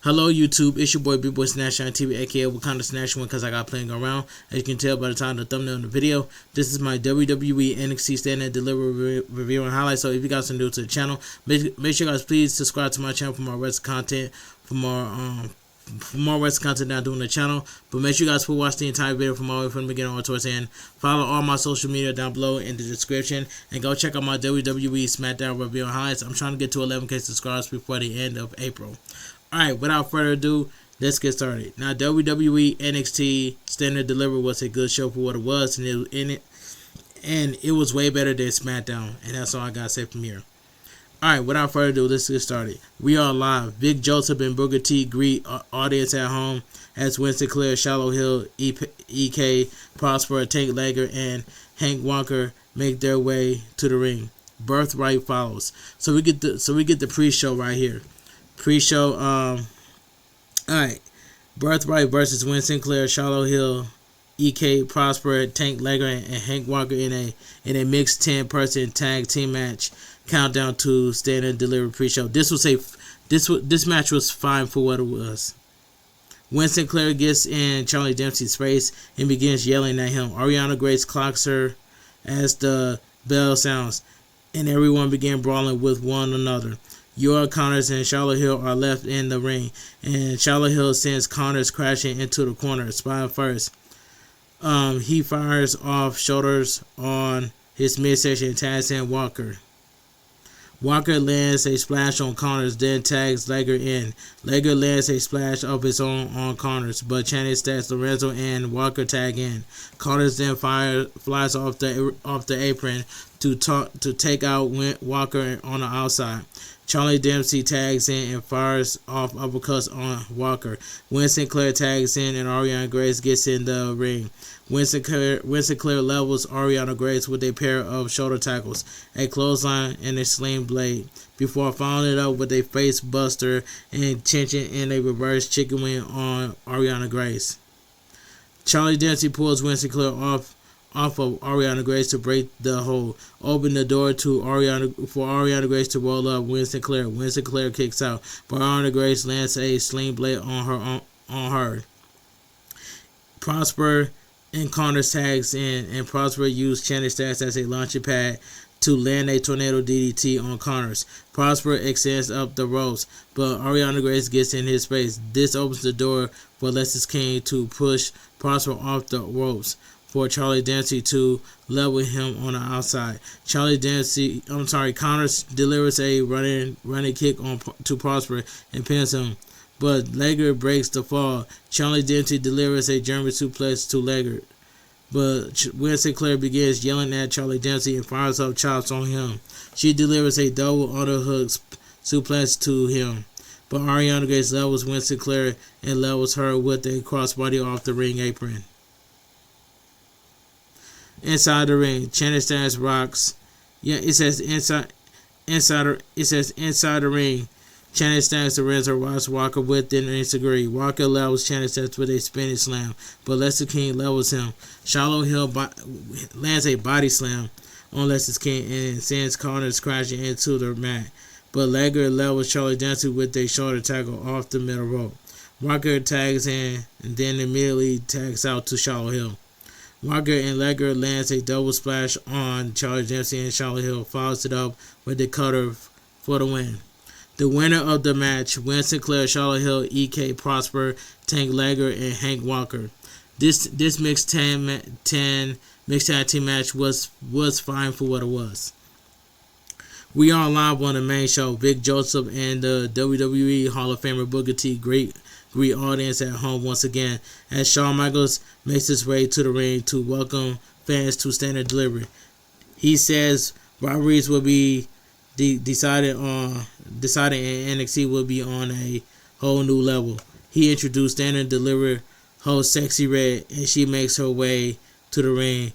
Hello YouTube, it's your boy B-Boy Snatch on TV, aka Wakanda Snatch One, because I got playing around. As you can tell by the time of the thumbnail in the video, this is my WWE NXT Stand and Deliver review and highlights. So if you guys are new to the channel, make sure you guys please subscribe to my channel for more wrestling content, for more wrestling content that I'm doing on the channel. But make sure you guys will watch the entire video from all the way from the beginning all towards the end. Follow all my social media down below in the description, and go check out my WWE Smackdown review and highlights. I'm trying to get to 11K subscribers before the end of April. Alright, without further ado, let's get started. Now, WWE NXT Stand and Deliver was a good show for what it was, and it was way better than SmackDown, and that's all I gotta say from here. Alright, without further ado, let's get started. We are live. Big Joseph and Booker T greet audience at home as Winston Clare, Shallow Hill, EK, Prosper, Tank Lager, and Hank Walker make their way to the ring. Birthright follows. So we get the pre-show right here. Pre-show, alright, Birthright versus Winston Clare, Shallow Hill, EK, Prosper, Tank Lager, and Hank Walker in a mixed 10-person tag team match. Countdown to Stand and Deliver pre-show. This match was fine for what it was. Winston Clare gets in Charlie Dempsey's face and begins yelling at him. Ariana Grace clocks her as the bell sounds, and everyone began brawling with one another. Your Connors and Charlotte Hill are left in the ring, and Charlotte Hill sends Connors crashing into the corner, spine first. He fires off shoulders on his midsection and tags in Walker. Walker lands a splash on Connors, then tags Lager in. Lager lands a splash of his own on Connors, but Channing stacks Lorenzo and Walker tag in. Connors then flies off the apron to take out Walker on the outside. Charlie Dempsey tags in and fires off uppercuts on Walker. Winston Clare tags in and Ariana Grace gets in the ring. Winston Clare levels Ariana Grace with a pair of shoulder tackles, a clothesline, and a sling blade, before following it up with a face buster and tension in a reverse chicken wing on Ariana Grace. Charlie Dempsey pulls Winston Clare off of Ariana Grace to break the hold, open the door to Ariana Grace to roll up Winston Clare. Winston Clare kicks out, but Ariana Grace lands a sling blade on her. Prosper and Connors tags in, and Prosper used Channing Stacks as a launching pad to land a tornado DDT on Connors. Prosper extends up the ropes, but Ariana Grace gets in his face. This opens the door for Lexis King to push Prosper off the ropes for Charlie Dempsey to level him on the outside. Connors delivers a running kick to Prosper and pins him, but Lager breaks the fall. Charlie Dempsey delivers a German suplex to Lager, but Winston Clare begins yelling at Charlie Dempsey and fires up chops on him. She delivers a double underhook suplex to him, but Ariana Grace levels Winston Clare and levels her with a crossbody off the ring apron. Inside the ring, Channing Stacks rocks. It says inside the ring. Channing Stacks Lorenzo rocks Walker with an disagree. Walker levels Channing Stacks with a spinning slam, but Lexis King levels him. Shallow Hill lands a body slam on Lexis King and sends Connors crashing into the mat, but Lager levels Charlie Dempsey with a shoulder tackle off the middle rope. Walker tags in and then immediately tags out to Shallow Hill. Walker and Lager lands a double splash on Charlie Dempsey, and Charlotte Hill follows it up with the cutter for the win. The winner of the match, Winston Clare, Charlotte Hill, EK, Prosper, Tank Lager, and Hank Walker. This mixed tag team match was fine for what it was. We are live on the main show. Big Joseph and the WWE Hall of Famer Booker T greet audience at home once again as Shawn Michaels makes his way to the ring to welcome fans to Stand and Deliver. He says rivalries will be decided in NXT will be on a whole new level. He introduced Stand and Deliver host Sexy Red, and she makes her way to the ring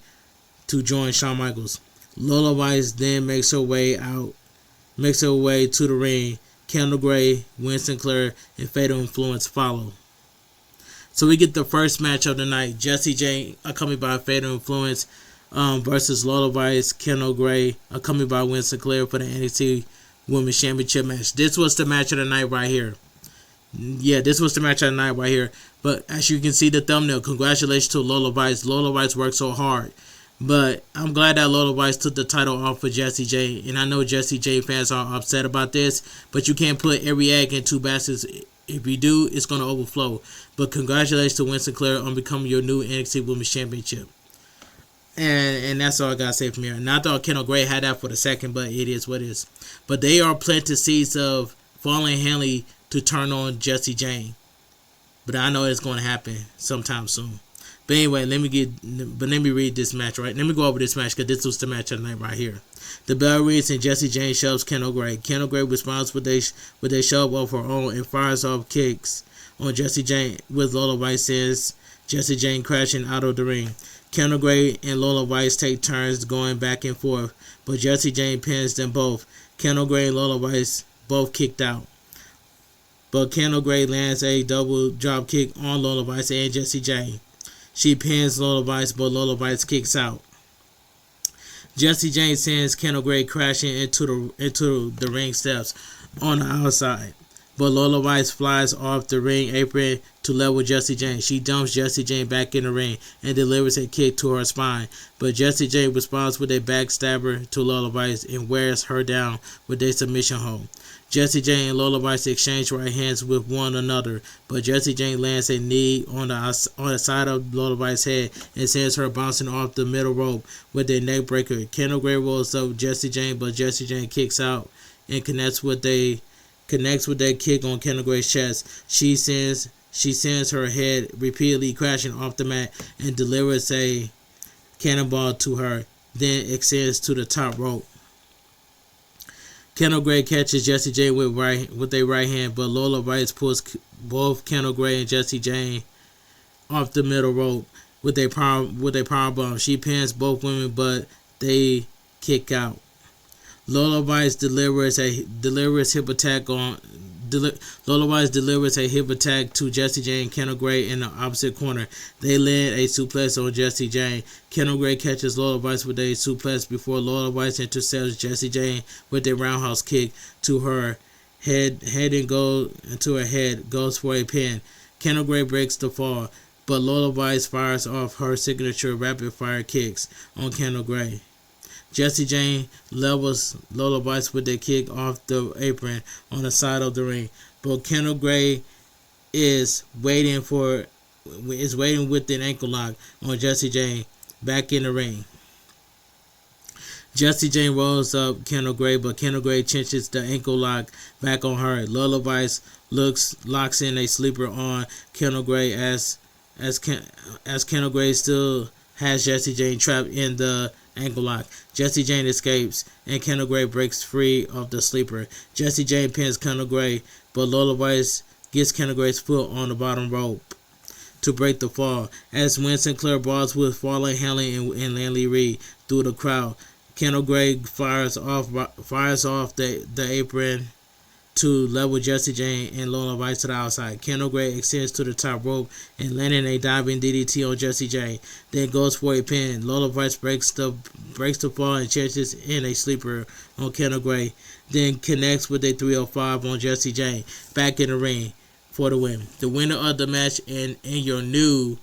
to join Shawn Michaels. Lola Weiss then makes her way to the ring. Kendall Gray, Winston Clare, and Fatal Influence follow. So we get the first match of the night. Jessie J, accompanied by Fatal Influence, versus Lola Weiss, Kendall Gray, accompanied by Winston Clare for the NXT Women's Championship match. This was the match of the night right here. Yeah, this was the match of the night right here. But as you can see the thumbnail, congratulations to Lola Vice. Lola Vice worked so hard. But I'm glad that Lola Vice took the title off for Jessie J. And I know Jessie J fans are upset about this, but you can't put every egg in two baskets. If you do, it's going to overflow. But congratulations to Winston Clare on becoming your new NXT Women's Championship. And that's all I got to say from here. And I thought Kendall Gray had that for the second, but it is what it is. But they are planting seeds of Fallon Henley to turn on Jessie J. But I know it's going to happen sometime soon. But anyway, let me read this match, right? Let me go over this match because this was the match of the night right here. The Bell rings and Jessie J shoves Kendall Gray. Kendall Gray responds with a shove of her own and fires off kicks on Jessie J, with Lola Vice says Jessie J crashing out of the ring. Kendall Gray and Lola Vice take turns going back and forth, but Jessie J pins them both. Kendall Gray and Lola Vice both kicked out. But Kendall Gray lands a double drop kick on Lola Vice and Jessie J. She pins Lola Vice, but Lola Vice kicks out. Jessie J sends Kendall Gray crashing into the ring steps on the outside. But Lola Vice flies off the ring apron to level Jessie J. She dumps Jessie J back in the ring and delivers a kick to her spine. But Jessie J responds with a backstabber to Lola Vice and wears her down with a submission hold. Jessie J and Lola Vice exchange right hands with one another, but Jessie J lands a knee on the side of Lola Vice's head and sends her bouncing off the middle rope with a neck breaker. Kendall Gray rolls up Jessie J, but Jessie J kicks out and connects with a kick on Kendall Gray's chest. She sends her head repeatedly crashing off the mat and delivers a cannonball to her, then extends to the top rope. Kendall Gray catches Jessie J with a right hand, but Lola Vice pulls both Kendall Gray and Jessie J off the middle rope with a power bomb. She pins both women, but they kick out. Lola Vice delivers a hip attack to Jessie J and Kendall Gray in the opposite corner. They land a suplex on Jessie J. Kendall Gray catches Lola Vice with a suplex before Lola Vice intercepts Jessie J with a roundhouse kick to her head goes for a pin. Kendall Gray breaks the fall, but Lola Vice fires off her signature rapid fire kicks on Kendall Gray. Jessie J levels Lola Vice with a kick off the apron on the side of the ring, but Kendall Gray is waiting with an ankle lock on Jessie J back in the ring. Jessie J rolls up Kendall Gray, but Kendall Gray cinches the ankle lock back on her. Lola Vice locks in a sleeper on Kendall Gray as Kendall Gray still has Jessie J trapped in the ankle lock. Jessie J escapes and Kendall Gray breaks free of the sleeper. Jessie J pins Kendall Gray, but Lola Vice gets Kendall Gray's foot on the bottom rope to break the fall. As Winston Clare brawls with Fallon Henley and Lanley Reed through the crowd, Kendall Gray fires off the apron to level Jessie J and Lola Vice to the outside. Kendall Gray extends to the top rope and landing a diving DDT on Jessie J. Then goes for a pin. Lola Vice breaks the fall and chases in a sleeper on Kendall Gray. Then connects with a 305 on Jessie J. Back in the ring for the win. The winner of the match and your new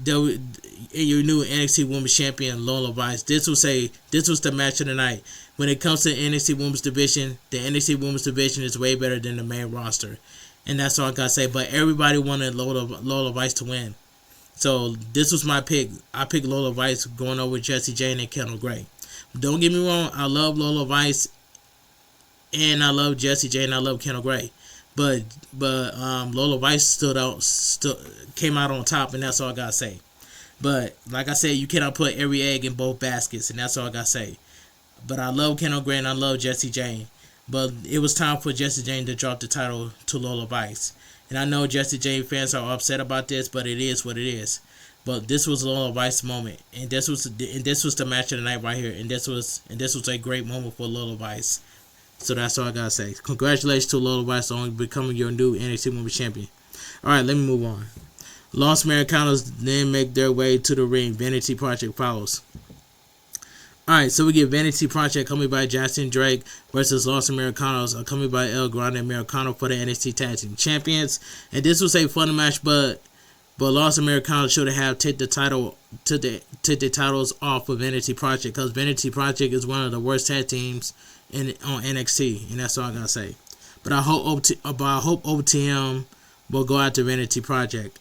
NXT Women's Champion, Lola Vice. This was the match of the night. When it comes to the NXT Women's Division, the NXT Women's Division is way better than the main roster. And that's all I gotta say. But everybody wanted Lola Vice to win. So this was my pick. I picked Lola Vice going over Jessie J and Kendall Gray. Don't get me wrong, I love Lola Vice and I love Jessie J and I love Kendall Gray. But Lola Vice came out on top, and that's all I gotta say. But like I said, you cannot put every egg in both baskets, and that's all I gotta say. But I love Kendall Gray and I love Jessie J. But it was time for Jessie J to drop the title to Lola Vice. And I know Jessie J fans are upset about this, but it is what it is. But this was Lola Vice's moment, and this was the match of the night right here, and this was a great moment for Lola Vice. So that's all I gotta say. Congratulations to Lola Vice on becoming your new NXT Women's Champion. Alright, let me move on. Los Americanos then make their way to the ring. Vanity Project follows. Alright, so we get Vanity Project coming by Justin Drake versus Los Americanos, coming by El Grande Americano for the NXT Tag Team Champions. And this was a fun match, but Los Americanos should have take the titles off of Vanity Project, because Vanity Project is one of the worst tag teams on NXT, and that's all I gotta say. But I hope OTM will go after Vanity Project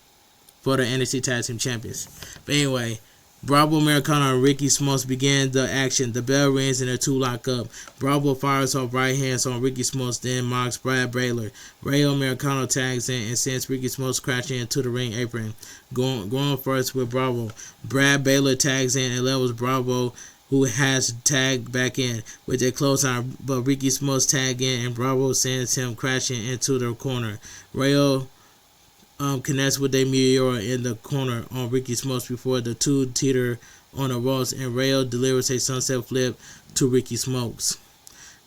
for the NXT Tag Team Champions. But anyway, Bravo Americano and Ricky Smokes begin the action. The bell rings and the two lock up. Bravo fires off right hands on Ricky Smokes, then mocks Brad Baylor. Rayo Americano tags in and sends Ricky Smokes crashing into the ring apron. Going first with Bravo. Brad Baylor tags in and levels Bravo, who has tagged back in with a clothesline, but Ricky Smokes tag in and Bravo sends him crashing into the corner. Rayo connects with a meteor in the corner on Ricky Smokes before the two teeter on the ropes, and Rayo delivers a sunset flip to Ricky Smokes.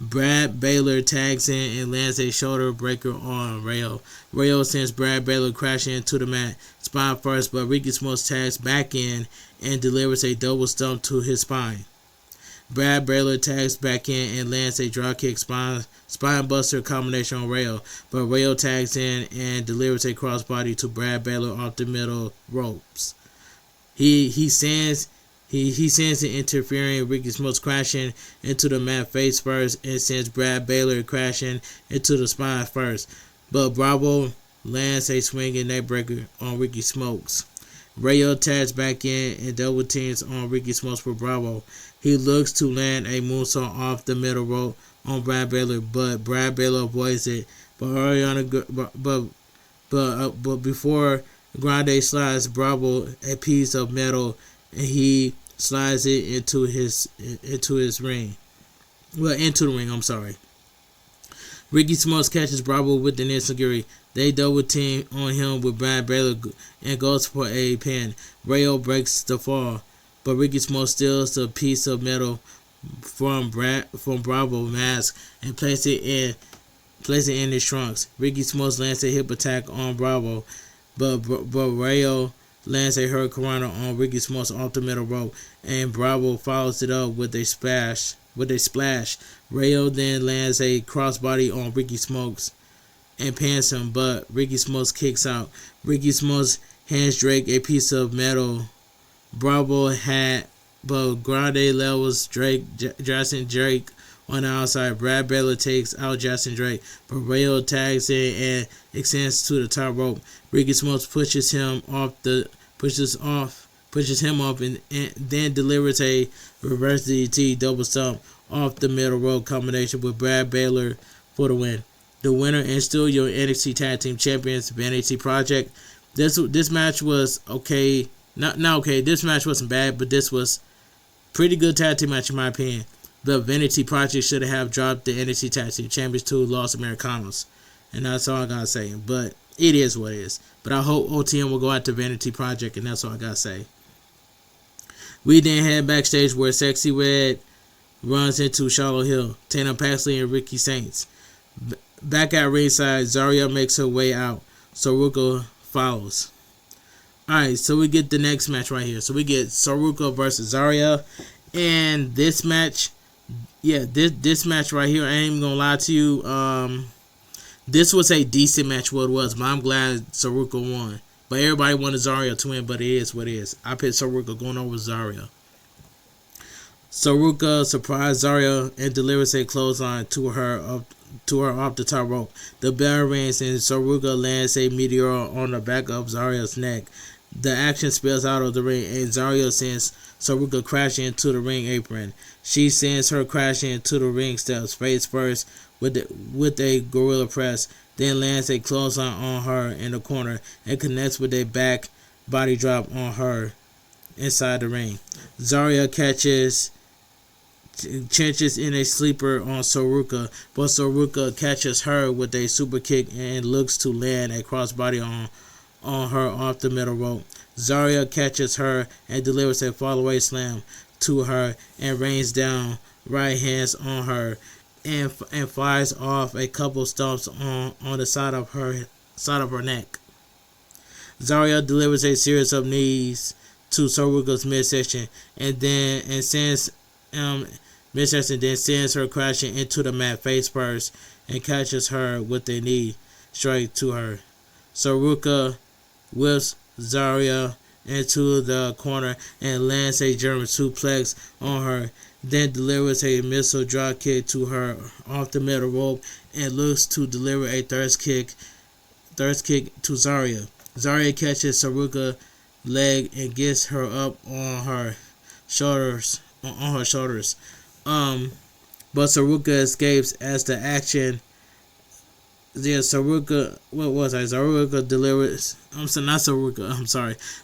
Brad Baylor tags in and lands a shoulder breaker on Rayo. Rayo sends Brad Baylor crashing into the mat, spine first, but Ricky Smokes tags back in and delivers a double stomp to his spine. Brad Baylor tags back in and lands a dropkick spine buster combination on Rayo, but Rayo tags in and delivers a crossbody to Brad Baylor off the middle ropes. He sends an interfering Ricky Smokes crashing into the mat face first and sends Brad Baylor crashing into the spine first, but Bravo lands a swinging neckbreaker on Ricky Smokes. Rayo tags back in and double teams on Ricky Smokes for Bravo. He looks to land a moonsault off the middle rope on Brad Baylor, but Brad Baylor avoids it. But before Grande slides Bravo a piece of metal, and he slides it into the ring. I'm sorry. Ricky Smokes catches Bravo with the enziguri. They double team on him with Brad Baylor and goes for a pin. Rayo breaks the fall, but Ricky Smokes steals a piece of metal from Bravo mask and places it in his trunks. Ricky Smokes lands a hip attack on Bravo, but Rayo lands a hurricanrana on Ricky Smokes off the middle rope, and Bravo follows it up with a splash. Rayo then lands a crossbody on Ricky Smokes and pins him, but Ricky Smokes kicks out. Ricky Smokes hands Drake a piece of metal Bravo had, but Grande levels Justin Drake on the outside. Brad Baylor takes out Justin Drake, but Rayo tags in and extends to the top rope. Ricky Smokes pushes him off and then delivers a reverse DDT double stomp off the middle rope combination with Brad Baylor for the win. The winner and still your NXT Tag Team Champions, Vanity Project. This match was okay. Not okay. This match wasn't bad, but this was pretty good tag team match in my opinion. The Vanity Project should have dropped the NXT Tag Team Champions to Los Americanos, and that's all I gotta say. But it is what it is. But I hope OTM will go out to Vanity Project, and that's all I gotta say. We then head backstage where Sexy Red runs into Charlotte Hill, Tana Paxley, and Ricky Saints. Back at ringside, Zarya makes her way out. Saruka follows. Alright, so we get the next match right here. So we get Saruka versus Zarya. And this match, this match right here, I ain't even gonna lie to you. This was a decent match, what it was, but I'm glad Saruka won. But everybody wanted Zarya to win, but it is what it is. I picked Saruka going over Zarya. Saruka surprised Zarya and delivers a clothesline to her off the top rope. The bell rings and Saruka lands a meteor on the back of Zarya's neck. The action spills out of the ring and Zarya sends Saruka crashing into the ring apron. She sends her crashing into the ring steps face first with a gorilla press, then lands a clothesline on her in the corner and connects with a back body drop on her inside the ring. Zarya cinches in a sleeper on Saruka, but Saruka catches her with a super kick and looks to land a crossbody on her off the middle rope. Zarya catches her and delivers a fallaway slam to her and rains down right hands on her and fires off a couple stomps on the side of her neck. Zarya delivers a series of knees to Saruka's midsection and sends midsection, then sends her crashing into the mat face first and catches her with a knee straight to her. Saruka whips Zarya into the corner and lands a German suplex on her, then delivers a missile drop kick to her off the middle rope and looks to deliver a thirst kick to Zarya. Zarya catches Saruka's leg and gets her up on her shoulders. But Saruka escapes as the action. Saruka delivers.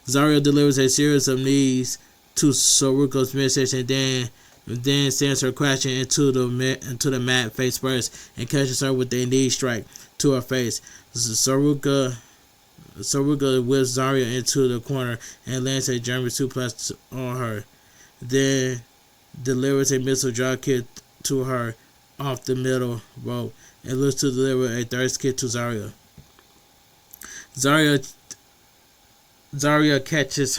Zarya delivers a series of knees to Saruka's midsection, then sends her crashing into the mat face first and catches her with a knee strike to her face. Saruka whips Zarya into the corner and lands a German suplex on her, then delivers a missile drop kick to her off the middle rope and looks to deliver a thirst kick to Zarya. Zarya catches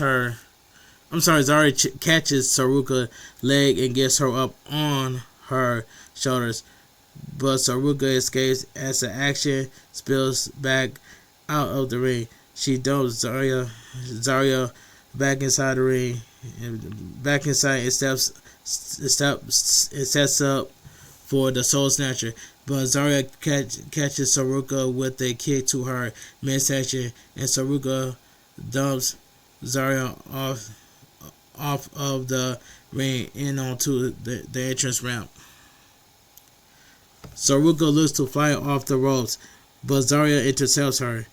Saruka's leg and gets her up on her shoulders, but Saruka escapes as the action spills back out of the ring. She dumps Zarya back inside the ring, and sets up for the Soul Snatcher, but Zarya catches Saruka with a kick to her midsection, and Saruka dumps Zarya off of the ring and onto the entrance ramp. Saruka looks to fly off the ropes, but Zarya intercepts her.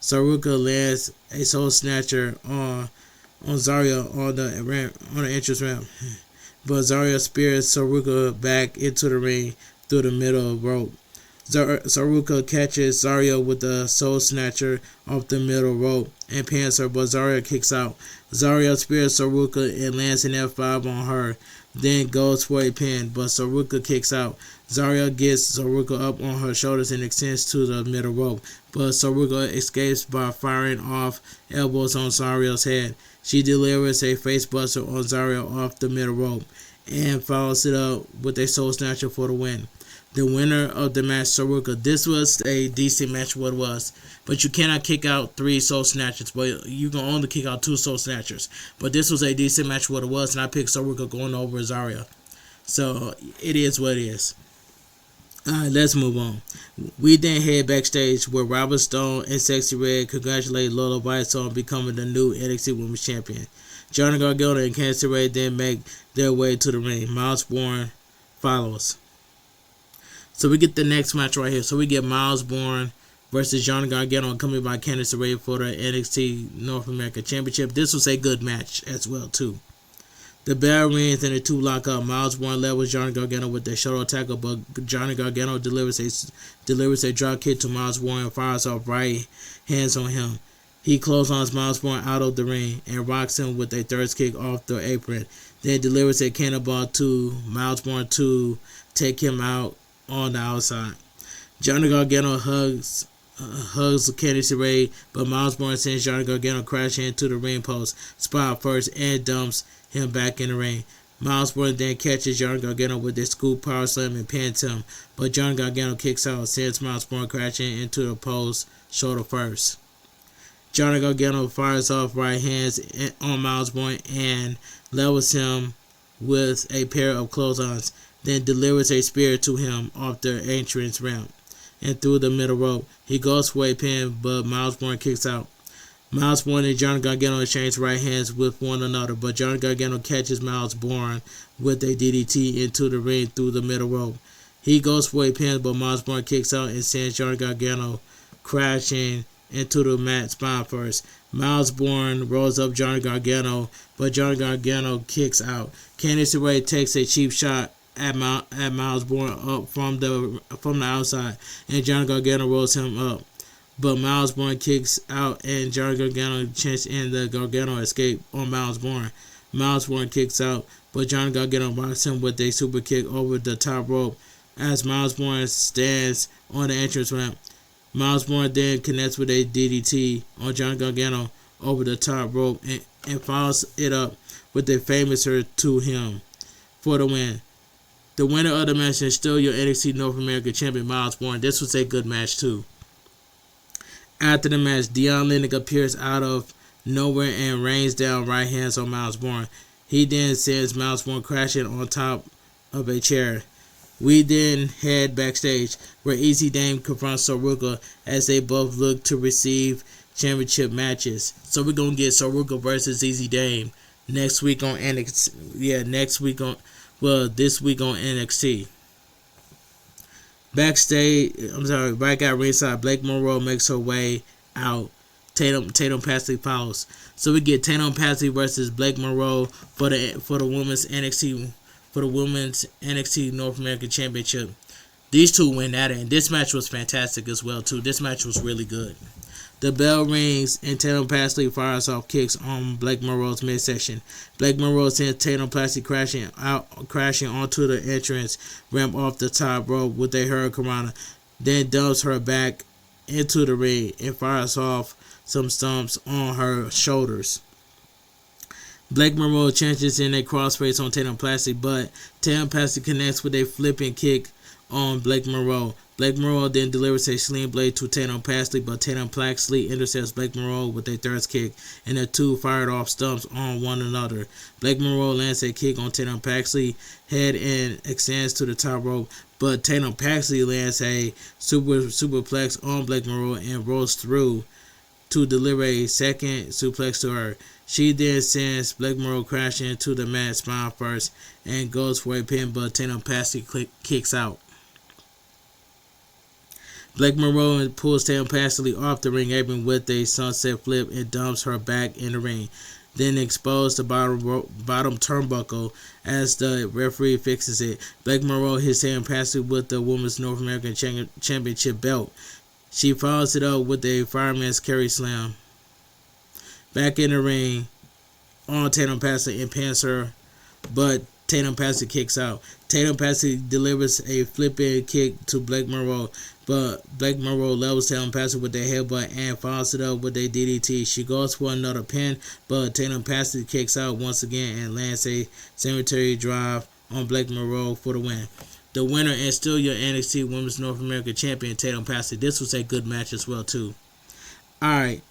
Saruka lands a Soul Snatcher on Zarya on the entrance ramp, but Zarya spears Saruka back into the ring through the middle rope. Saruka catches Zarya with the Soul Snatcher off the middle rope and pins her, but Zarya kicks out. Zarya spears Saruka and lands an F5 on her, then goes for a pin, but Saruka kicks out. Zarya gets Saruka up on her shoulders and extends to the middle rope, but Saruka escapes by firing off elbows on Zarya's head. She delivers a face buster on Zarya off the middle rope and follows it up with a Soul Snatcher for the win. The winner of the match, Saruka. This was a decent match, what it was. But you cannot kick out 3 Soul Snatchers, but you can only kick out 2 Soul Snatchers. But this was a decent match, what it was, and I picked Saruka going over Zarya. So, it is what it is. Alright, let's move on. We then head backstage where Robert Stone and Sexy Red congratulate Lola Vice on becoming the new NXT Women's Champion. Johnny Gargano and Candice LeRae then make their way to the ring. Miles Bourne follows. So we get the next match right here. So we get Miles Bourne versus Johnny Gargano coming by Candice LeRae for the NXT North America Championship. This was a good match as well too. The bell rings and the two lock up. Miles Bourne levels Johnny Gargano with their shoulder tackle, but Johnny Gargano delivers a drop kick to Miles Bourne and fires off right hands on him. He clotheslines Miles Bourne out of the ring and rocks him with a third kick off the apron. Then delivers a cannonball to Miles Bourne to take him out on the outside. Johnny Gargano hugs Candice LeRae, but Miles Bourne sends Johnny Gargano crashing into the ring post spot first and dumps him back in the ring. Miles Bourne then catches Johnny Gargano with a scoop power slam and pins him, but Johnny Gargano kicks out and sends Miles Bourne crashing into the post shoulder first. Johnny Gargano fires off right hands on Miles Bourne and levels him with a pair of clotheslines, then delivers a spear to him off the entrance ramp and through the middle rope. He goes for a pin, but Miles Bourne kicks out. Miles Bourne and Johnny Gargano exchange right hands with one another, but Johnny Gargano catches Miles Bourne with a DDT into the ring through the middle rope. He goes for a pin, but Miles Bourne kicks out and sends Johnny Gargano crashing into the mat spine first. Miles Bourne rolls up Johnny Gargano, but Johnny Gargano kicks out. Candice LeRae takes a cheap shot at Miles Bourne up from the outside, and Johnny Gargano rolls him up. But Miles Bourne kicks out, and Johnny Gargano chants in the Gargano escape on Miles Bourne. Miles Bourne kicks out, but Johnny Gargano rocks him with a super kick over the top rope as Miles Bourne stands on the entrance ramp. Miles Bourne then connects with a DDT on Johnny Gargano over the top rope and follows it up with a famouser to him. for the win. The winner of the match is still your NXT North American champion, Miles Bourne. This was a good match too. After the match, Deion Lennox appears out of nowhere and rains down right hands on Miles Bourne. He then sends Miles Bourne crashing on top of a chair. We then head backstage where Easy Dame confronts Saruka as they both look to receive championship matches. So we're gonna get Saruka versus Easy Dame next week on NXT. Yeah, this week on NXT. Back at ringside, Blake Monroe makes her way out. Tatum Pasley follows. So we get Tatum Pasley versus Blake Monroe for the women's NXT North American Championship. These two win that, and this match was fantastic as well too. This match was really good. The bell rings and Tatum Pasley fires off kicks on Blake Monroe's midsection. Blake Monroe sends Tatum Pasley crashing onto the entrance ramp off the top rope with a hurricanrana, then dumps her back into the ring and fires off some stomps on her shoulders. Blake Monroe changes in a crossface on Tatum Pasley, but Tatum Pasley connects with a flipping kick on Blake Monroe. Blake Monroe then delivers a sling blade to Tatum Pasley, but Tatum Pasley intercepts Blake Monroe with a third kick, and the two fired off stumps on one another. Blake Monroe lands a kick on Tatum Pasley's head and extends to the top rope, but Tatum Pasley lands a superplex on Blake Monroe and rolls through to deliver a second suplex to her. She then sends Blake Monroe crashing into the mat spine first and goes for a pin, but Tatum Pasley kicks out. Blake Monroe pulls Tatum Pasley off the ring apron with a sunset flip and dumps her back in the ring, then exposes the bottom turnbuckle as the referee fixes it. Blake Monroe hits Tatum Pasley with the Women's North American Championship belt. She follows it up with a fireman's carry slam. Back in the ring on Tatum Pasley and pins her, but Tatum Pasley kicks out. Tatum Pasley delivers a flipping kick to Blake Monroe, but Blake Monroe levels Tatum Pasley with a headbutt and follows it up with a DDT. She goes for another pin, but Tatum Pasley kicks out once again and lands a cemetery drive on Blake Monroe for the win. The winner and still your NXT Women's North American Champion, Tatum Pasley. This was a good match as well too. Alright,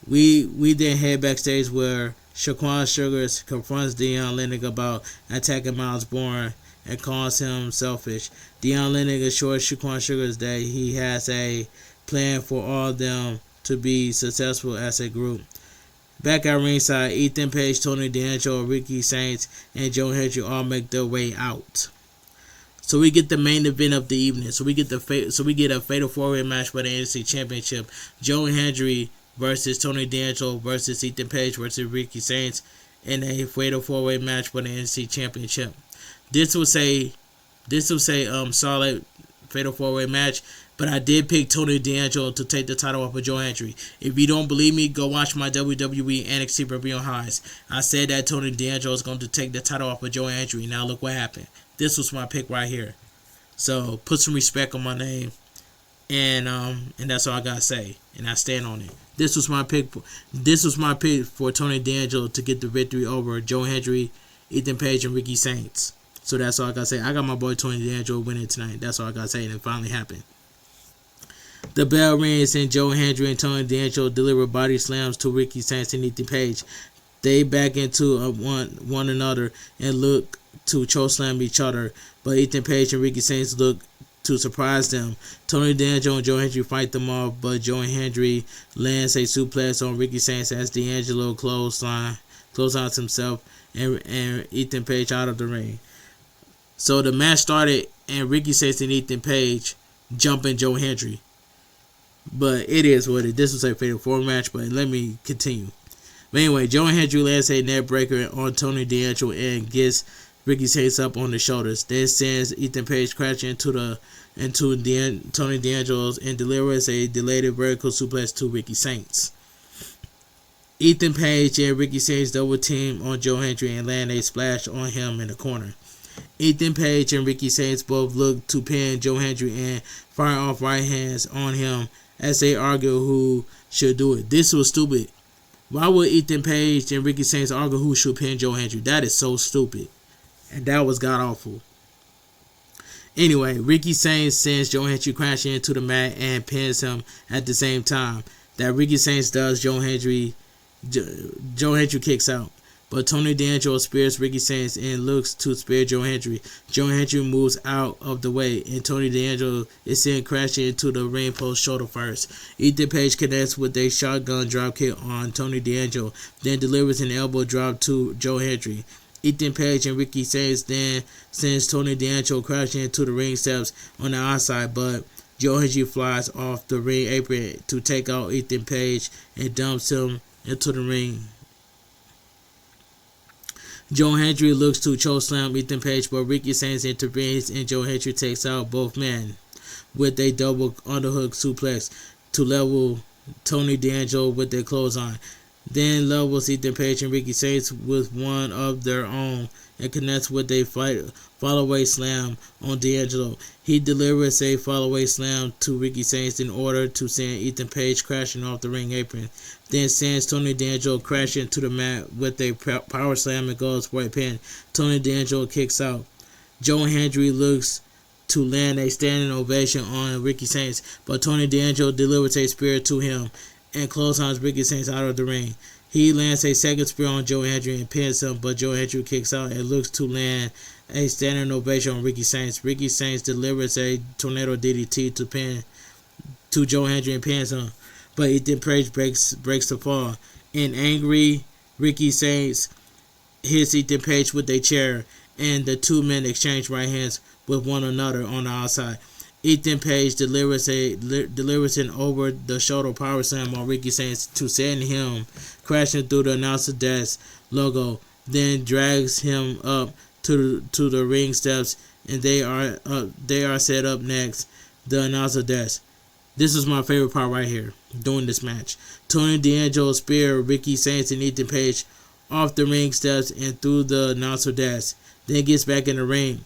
we then head backstage where Shaquan Sugars confronts Deion Lennox about attacking Miles Bourne and calls him selfish. Deion Lennox assures Shaquan Sugars that he has a plan for all of them to be successful as a group. Back at ringside, Ethan Page, Tony D'Angelo, Ricky Saints, and Joe Hendry all make their way out. So we get the main event of the evening. So we get a fatal 4-way match for the NXT Championship. Joe Hendry versus Tony D'Angelo versus Ethan Page versus Ricky Saints in a fatal 4-way match for the NXT Championship. This was a solid fatal 4-way match, but I did pick Tony D'Angelo to take the title off of Joe Hendry. If you don't believe me, go watch my WWE NXT review on highs. I said that Tony D'Angelo is going to take the title off of Joe Hendry. Now look what happened. This was my pick right here. So put some respect on my name, and that's all I gotta say, and I stand on it. This was my pick. This was my pick for Tony D'Angelo to get the victory over Joe Hendry, Ethan Page, and Ricky Saints. So that's all I gotta say. I got my boy Tony D'Angelo winning tonight. That's all I gotta say, and it finally happened. The bell rings and Joe Hendry and Tony D'Angelo deliver body slams to Ricky Saints and Ethan Page. They back into one another and look to chokeslam each other, but Ethan Page and Ricky Saints look to surprise them. Tony D'Angelo and Joe Hendry fight them off, but Joe Hendry lands a suplex on Ricky Saints as D'Angelo clotheslines himself and Ethan Page out of the ring. So the match started and Ricky Saints and Ethan Page jumping Joe Hendry. But it is what it is. This was a fatal 4 match, but let me continue. But anyway, Joe Hendry lands a net breaker on Tony D'Angelo and gets Ricky Saints up on the shoulders. Then sends Ethan Page crashing into Tony D'Angelo's and delivers a delayed vertical suplex to Ricky Saints. Ethan Page and Ricky Saints double team on Joe Hendry and land a splash on him in the corner. Ethan Page and Ricky Saints both look to pin Joe Hendry and fire off right hands on him as they argue who should do it. This was stupid. Why would Ethan Page and Ricky Saints argue who should pin Joe Hendry? That is so stupid. and that was god awful. Anyway, Ricky Sainz sends Joe Hendry crashing into the mat and pins him at the same time that Ricky Sainz does. Joe Hendry kicks out, but Tony D'Angelo spears Ricky Sainz and looks to spear Joe Hendry. Joe Hendry moves out of the way, and Tony D'Angelo is sent crashing into the ring post shoulder first. Ethan Page connects with a shotgun dropkick on Tony D'Angelo, then delivers an elbow drop to Joe Hendry. Ethan Page and Ricky Sainz then sends Tony D'Angelo crashing into the ring steps on the outside, but Joe Hendry flies off the ring apron to take out Ethan Page and dumps him into the ring. Joe Hendry looks to chokeslam Ethan Page, but Ricky Sainz intervenes and Joe Hendry takes out both men with a double underhook suplex to level Tony D'Angelo with their clothesline. Then levels Ethan Page and Ricky Sainz with one of their own and connects with a follow-away slam on D'Angelo. He delivers a follow-away slam to Ricky Sainz in order to send Ethan Page crashing off the ring apron. Then sends Tony D'Angelo crashing to the mat with a power slam and goes for a pin. Tony D'Angelo kicks out. Joe Hendry looks to land a standing ovation on Ricky Sainz, but Tony D'Angelo delivers a spear to him and clotheslines Ricky Sainz out of the ring. He lands a second spear on Joe Hendry and pins him, but Joe Hendry kicks out and looks to land a standing ovation on Ricky Sainz. Ricky Sainz delivers a tornado DDT to pin to Joe Hendry and pins him, but Ethan Page breaks the fall. In angry, Ricky Sainz hits Ethan Page with a chair, and the two men exchange right hands with one another on the outside. Ethan Page delivers an over-the-shoulder power slam on Ricky Sainz to send him crashing through the announcer desk logo, then drags him up to the ring steps, and they are set up next the announcer desk. This is my favorite part right here during this match. Tony D'Angelo spear Ricky Sainz and Ethan Page off the ring steps and through the announcer desk, then gets back in the ring.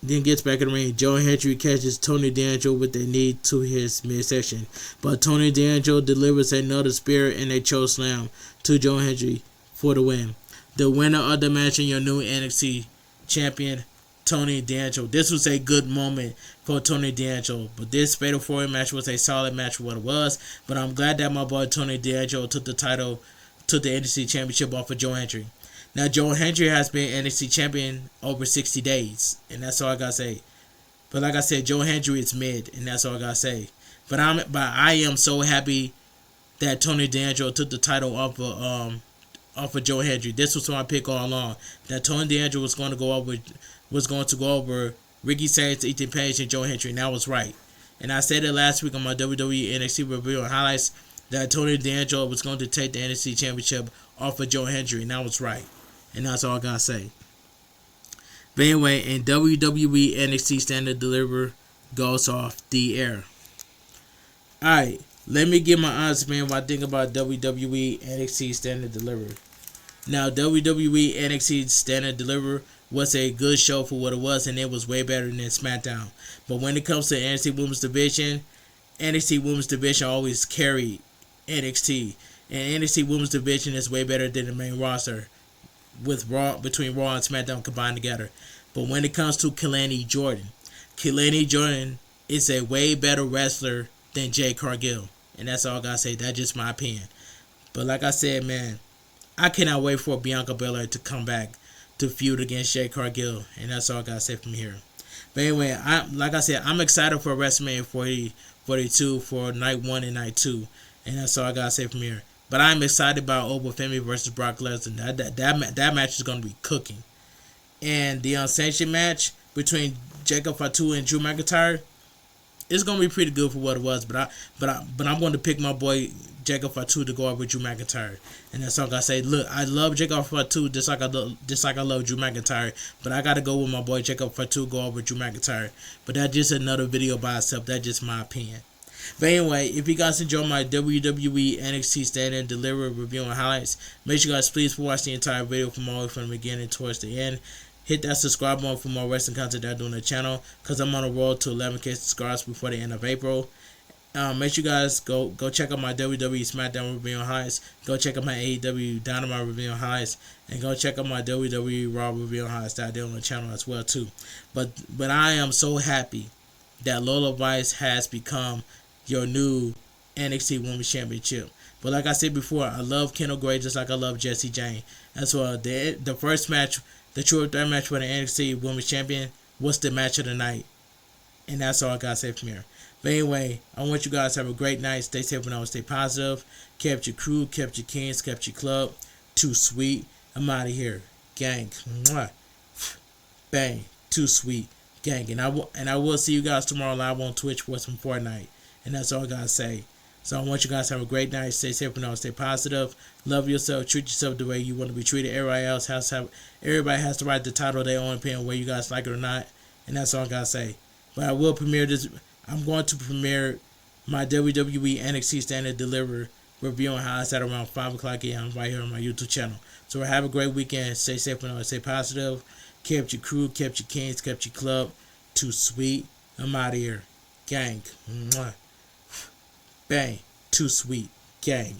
Joe Hendry catches Tony D'Angelo with a knee to his midsection, but Tony D'Angelo delivers another spear and a choke slam to Joe Hendry for the win. The winner of the match and your new NXT champion, Tony D'Angelo. This was a good moment for Tony D'Angelo, but this Fatal 4-Way match was a solid match for what it was. But I'm glad that my boy Tony D'Angelo took the NXT championship off of Joe Hendry. Now, Joe Hendry has been NXT champion over 60 days, and that's all I gotta say. But like I said, Joe Hendry is mid, and that's all I gotta say. But I am so happy that Tony D'Angelo took the title off of Joe Hendry. This was my pick all along, that Tony D'Angelo was going to go over Ricky Sainz, Ethan Page, and Joe Hendry, and that was right. And I said it last week on my WWE NXT review and highlights that Tony D'Angelo was going to take the NXT championship off of Joe Hendry, and that was right. And that's all I gotta say. But anyway, in WWE NXT Standard Delivery goes off the air. Alright, let me give my honest opinion what I think about WWE NXT Standard Delivery. Now, WWE NXT Standard Delivery was a good show for what it was, and it was way better than Smackdown. But when it comes to NXT Women's Division always carried NXT. And NXT Women's Division is way better than the main roster, with between Raw and SmackDown combined together. But when it comes to Kelani Jordan is a way better wrestler than Jade Cargill. And that's all I gotta say. That's just my opinion. But like I said, man, I cannot wait for Bianca Belair to come back to feud against Jade Cargill. And that's all I gotta say from here. But anyway, I'm excited for WrestleMania 42 for night 1 and night 2. And that's all I gotta say from here. But I'm excited about Obafemi versus Brock Lesnar. That match is going to be cooking. And the unsanctioned match between Jacob Fatu and Drew McIntyre is going to be pretty good for what it was. But I'm going to pick my boy Jacob Fatu to go up with Drew McIntyre. And that's all I got to say. Look, I love Jacob Fatu just like I love Drew McIntyre. But I got to go with my boy Jacob Fatu go up with Drew McIntyre. But that's just another video by itself. That's just my opinion. But anyway, if you guys enjoy my WWE NXT Stand-In Delivery review and highlights, make sure you guys please watch the entire video from all the way from the beginning towards the end. Hit that subscribe button for more wrestling content that I do on the channel, because I'm on a road to 11K subscribers before the end of April. Make sure you guys go check out my WWE Smackdown review on highs. Go check out my AEW Dynamite review on highs, and go check out my WWE Raw review on highs that I did on the channel as well too. But I am so happy that Lola Vice has become your new NXT Women's Championship. But like I said before, I love Kendall Gray just like I love Jessie Jane. As well, the first match, the true threat match for the NXT Women's Champion was the match of the night. And that's all I gotta say from here. But anyway, I want you guys to have a great night. Stay safe and always stay positive. Kept your crew, kept your kings, kept your club. Too sweet. I'm out of here. Gang. Mwah. Bang. Too sweet. Gang. And I will see you guys tomorrow live on Twitch for some Fortnite. And that's all I gotta say. So I want you guys to have a great night. Stay safe and always stay positive. Love yourself. Treat yourself the way you want to be treated. Everybody has to write the title of their own opinion, whether you guys like it or not. And that's all I gotta say. But I will premiere this. I'm going to premiere my WWE NXT Standard Delivery review on how it's at around 5 o'clock a.m. right here on my YouTube channel. So have a great weekend. Stay safe and always stay positive. Kept your crew, kept your kings, kept your club. Too sweet. I'm out of here. Gang. Mwah. Bang. Too sweet. Gang.